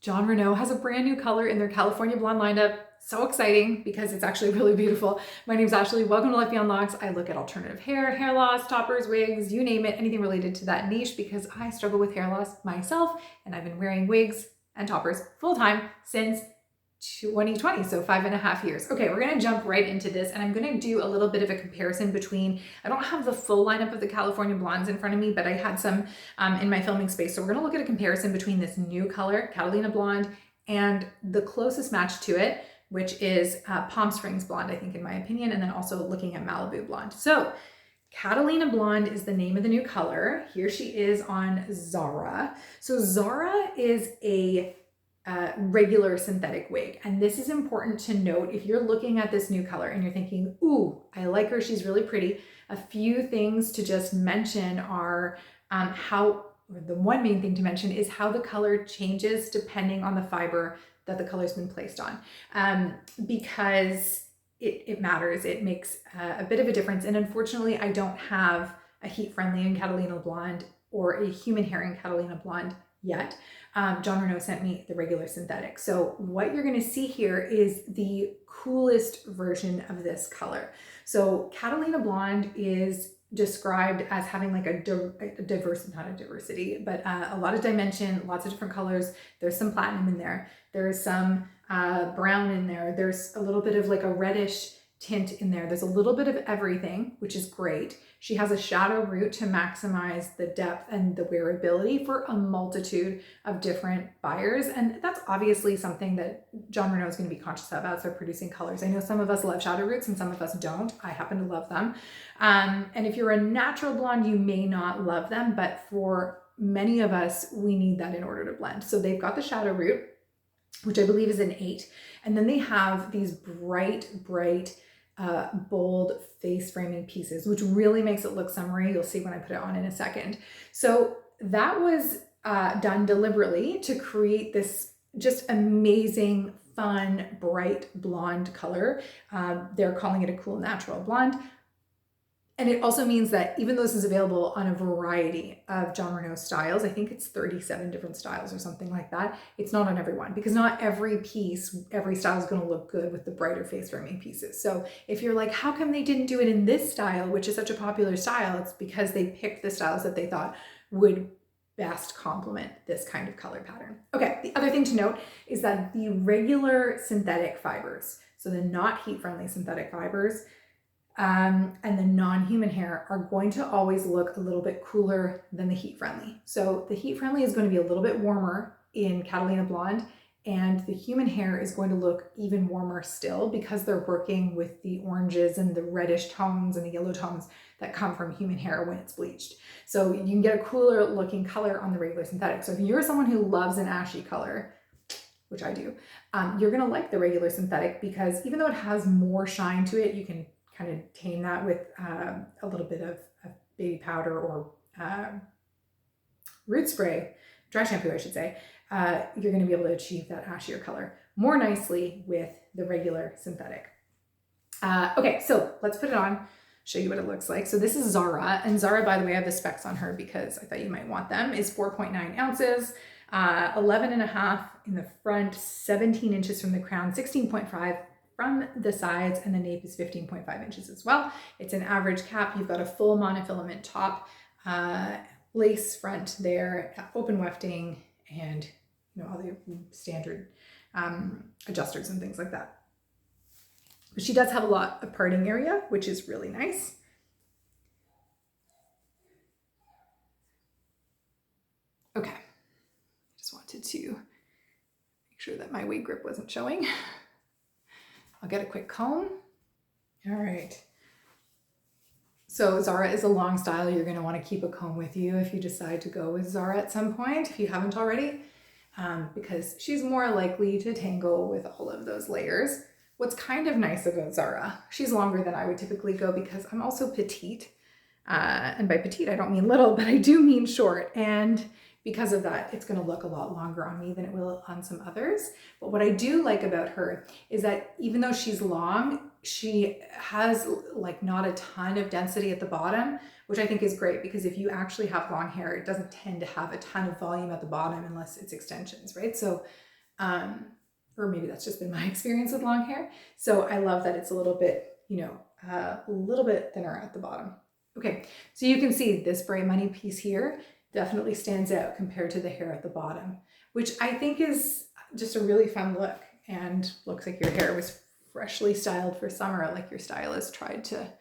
John Renau has a brand new color in their California Blonde lineup. So exciting because it's actually really beautiful. My name's Ashley. Welcome to Life Beyond Locks. I look at alternative hair, hair loss, toppers, wigs, you name it, anything related to that niche because I struggle with hair loss myself and I've been wearing wigs and toppers full time since 2020, so 5.5 years. Okay, we're gonna jump right into this and I'm gonna do a little bit of a comparison between, I don't have the full lineup of the California Blondes in front of me, but I had some in my filming space. So we're gonna look at a comparison between this new color, Catalina Blonde, and the closest match to it, which is Palm Springs Blonde, I think in my opinion, and then also looking at Malibu Blonde. So Catalina Blonde is the name of the new color. Here she is on Zara. So Zara is a regular synthetic wig. And this is important to note if you're looking at this new color and you're thinking, ooh, I like her, she's really pretty. A few things to just mention are the one main thing to mention is how the color changes depending on the fiber that the color's been placed on. Because it matters, it makes a bit of a difference. And unfortunately, I don't have a heat-friendly in Catalina Blonde or a human hair in Catalina Blonde yet. John Renau sent me the regular synthetic. So what you're gonna see here is the coolest version of this color. So Catalina Blonde is described as having like a lot of dimension, lots of different colors. There's some platinum in there. There's some brown in there. There's a little bit of like a reddish tint in there. There's a little bit of everything, which is great. She has a shadow root to maximize the depth and the wearability for a multitude of different buyers. And that's obviously something that John Renau is going to be conscious of as they're producing colors. I know some of us love shadow roots and some of us don't. I happen to love them. And if you're a natural blonde, you may not love them, but for many of us, we need that in order to blend. So they've got the shadow root, which I believe is an 8. And then they have these bright, bold face framing pieces, which really makes it look summery. You'll see when I put it on in a second. So that was done deliberately to create this just amazing, fun, bright blonde color. They're calling it a cool natural blonde. And it also means that even though this is available on a variety of John Renau styles, I think it's 37 different styles or something like that, it's not on everyone because not every piece, every style is going to look good with the brighter face framing pieces. So if you're like, how come they didn't do it in this style, which is such a popular style? It's because they picked the styles that they thought would best complement this kind of color pattern. Okay, the other thing to note is that the regular synthetic fibers, so the not heat-friendly synthetic fibers, and the non-human hair are going to always look a little bit cooler than the heat-friendly. So the heat-friendly is going to be a little bit warmer in Catalina Blonde, and the human hair is going to look even warmer still because they're working with the oranges and the reddish tones and the yellow tones that come from human hair when it's bleached. So you can get a cooler looking color on the regular synthetic. So if you're someone who loves an ashy color, which I do, you're gonna like the regular synthetic because even though it has more shine to it, you can kind of tame that with a little bit of baby powder or root spray, dry shampoo, I should say. You're going to be able to achieve that ashier color more nicely with the regular synthetic. Okay, so let's put it on, show you what it looks like. So this is Zara, and Zara, by the way, I have the specs on her because I thought you might want them, is 4.9 ounces, 11.5 in the front, 17 inches from the crown, 16.5 from the sides, and the nape is 15.5 inches as well. It's an average cap. You've got a full monofilament top, lace front there, open wefting, and all the standard adjusters and things like that. But she does have a lot of parting area, which is really nice. Okay, just wanted to make sure that my wig grip wasn't showing. I'll get a quick comb. All right. So Zara is a long style. You're going to want to keep a comb with you if you decide to go with Zara at some point, if you haven't already, because she's more likely to tangle with all of those layers. What's kind of nice about Zara, she's longer than I would typically go because I'm also petite. And by petite, I don't mean little, but I do mean short. And because of that, it's going to look a lot longer on me than it will on some others. But what I do like about her is that even though she's long, she has like not a ton of density at the bottom, which I think is great because if you actually have long hair, it doesn't tend to have a ton of volume at the bottom unless it's extensions, right? So Or maybe that's just been my experience with long hair. So I love that it's a little bit, you know, a little bit thinner at the bottom. Okay, so you can see this Bright Money piece here definitely stands out compared to the hair at the bottom, which I think is just a really fun look, and looks like your hair was freshly styled for summer, like your stylist tried to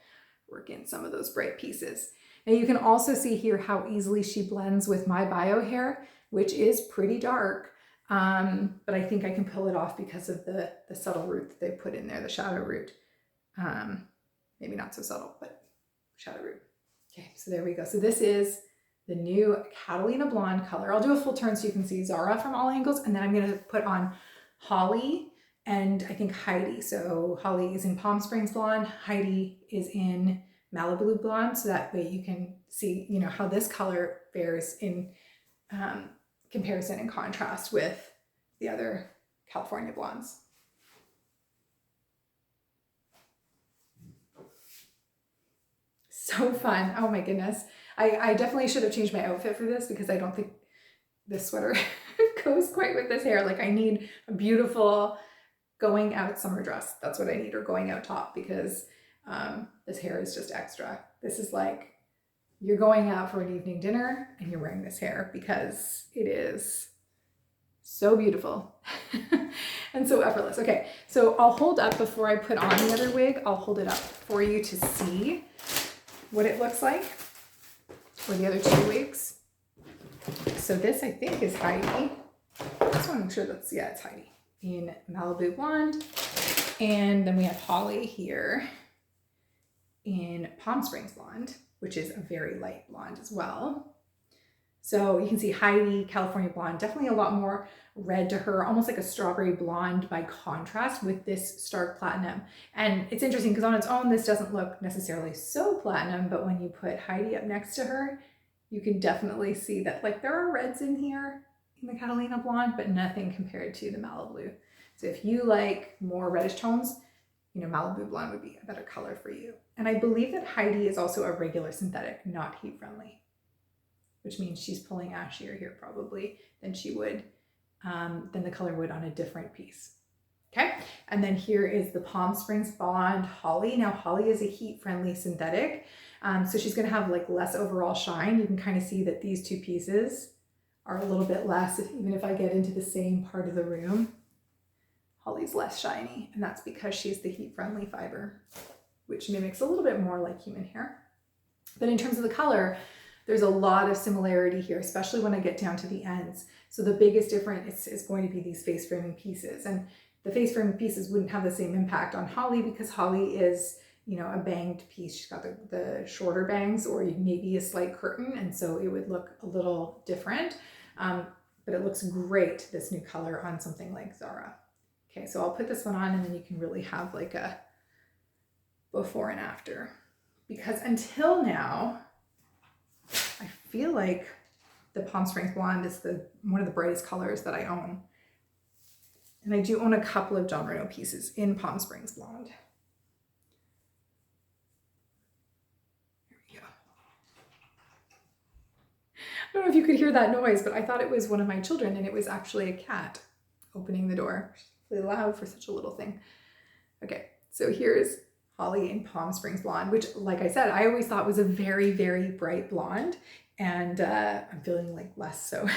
work in some of those bright pieces. Now you can also see here how easily she blends with my bio hair, which is pretty dark, but I think I can pull it off because of the subtle root that they put in there, the shadow root. Maybe not so subtle, but shadow root. Okay, so there we go. So this is the new Catalina blonde color. I'll do a full turn so you can see Zara from all angles, and then I'm gonna put on Holly and I think Heidi. So Holly is in Palm Springs blonde, Heidi is in Malibu blonde, so that way you can see, you know, how this color fares in comparison and contrast with the other California blondes. So fun. Oh my goodness. I definitely should have changed my outfit for this because I don't think this sweater goes quite with this hair. Like I need a beautiful going out summer dress. That's what I need, or going out top, because this hair is just extra. This is like you're going out for an evening dinner and you're wearing this hair because it is so beautiful and so effortless. Okay, so I'll hold up before I put on the other wig. I'll hold it up for you to see what it looks like for the other two wigs. So this I think is Heidi. I just want to make sure that's, yeah, it's Heidi in Malibu blonde. And then we have Holly here in Palm Springs blonde, which is a very light blonde as well. So you can see Heidi, California blonde, definitely a lot more red to her, almost like a strawberry blonde by contrast with this stark platinum. And it's interesting because on its own, this doesn't look necessarily so platinum, but when you put Heidi up next to her, you can definitely see that like there are reds in here in the Catalina blonde, but nothing compared to the Malibu. So if you like more reddish tones, you know, Malibu blonde would be a better color for you. And I believe that Heidi is also a regular synthetic, not heat friendly, which means she's pulling ashier here probably than she would, than the color would on a different piece. Okay, and then here is the Palm Springs blonde Holly. Now Holly is a heat friendly synthetic, so she's gonna have like less overall shine. You can kind of see that these two pieces are a little bit less, even if I get into the same part of the room. Holly's less shiny, and that's because she's the heat friendly fiber, which mimics a little bit more like human hair. But in terms of the color, there's a lot of similarity here, especially when I get down to the ends. So the biggest difference is going to be these face framing pieces, and the face framing pieces wouldn't have the same impact on Holly because Holly is, you know, a banged piece. She's got the shorter bangs or maybe a slight curtain, and so it would look a little different. But it looks great, this new color, on something like Zara. Okay, so I'll put this one on and then you can really have like a before and after. Because until now, I feel like the Palm Springs blonde is one of the brightest colors that I own. And I do own a couple of John Renau pieces in Palm Springs blonde. Here we go. I don't know if you could hear that noise, but I thought it was one of my children, and it was actually a cat opening the door. Really loud for such a little thing. Okay, so here's Holly in Palm Springs blonde, which, like I said, I always thought was a very, very bright blonde, and I'm feeling like less so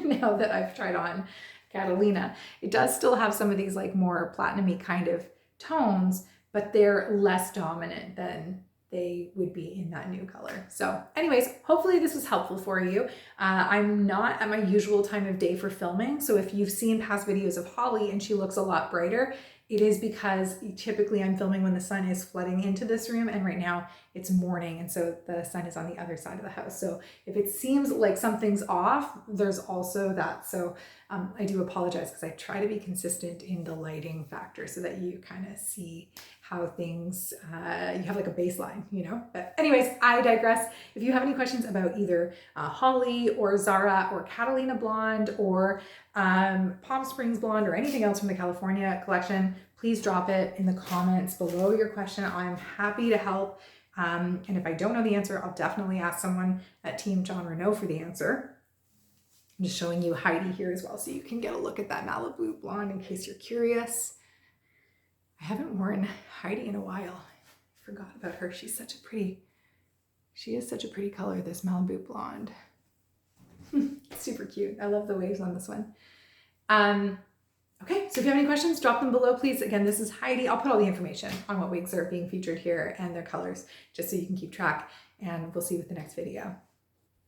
now that I've tried on Catalina. It does still have some of these like more platinum-y kind of tones, but they're less dominant than they would be in that new color. So anyways, hopefully this was helpful for you. I'm not at my usual time of day for filming. So if you've seen past videos of Holly and she looks a lot brighter, it is because typically I'm filming when the sun is flooding into this room, and right now it's morning, and so the sun is on the other side of the house. So if it seems like something's off, there's also that. So I do apologize because I try to be consistent in the lighting factor so that you kind of see how things, you have like a baseline, you know? But anyways, I digress. If you have any questions about either Holly or Zara or Catalina blonde or Palm Springs blonde or anything else from the California collection, please drop it in the comments below your question. I'm happy to help. And if I don't know the answer, I'll definitely ask someone at Team John Renau for the answer. I'm just showing you Heidi here as well, so you can get a look at that Malibu blonde in case you're curious. I haven't worn Heidi in a while. I forgot about her. She is such a pretty color, this Malibu blonde. Super cute. I love the waves on this one. Okay, so if you have any questions, drop them below, please. Again, this is Heidi. I'll put all the information on what wigs are being featured here and their colors, just so you can keep track, and we'll see you with the next video.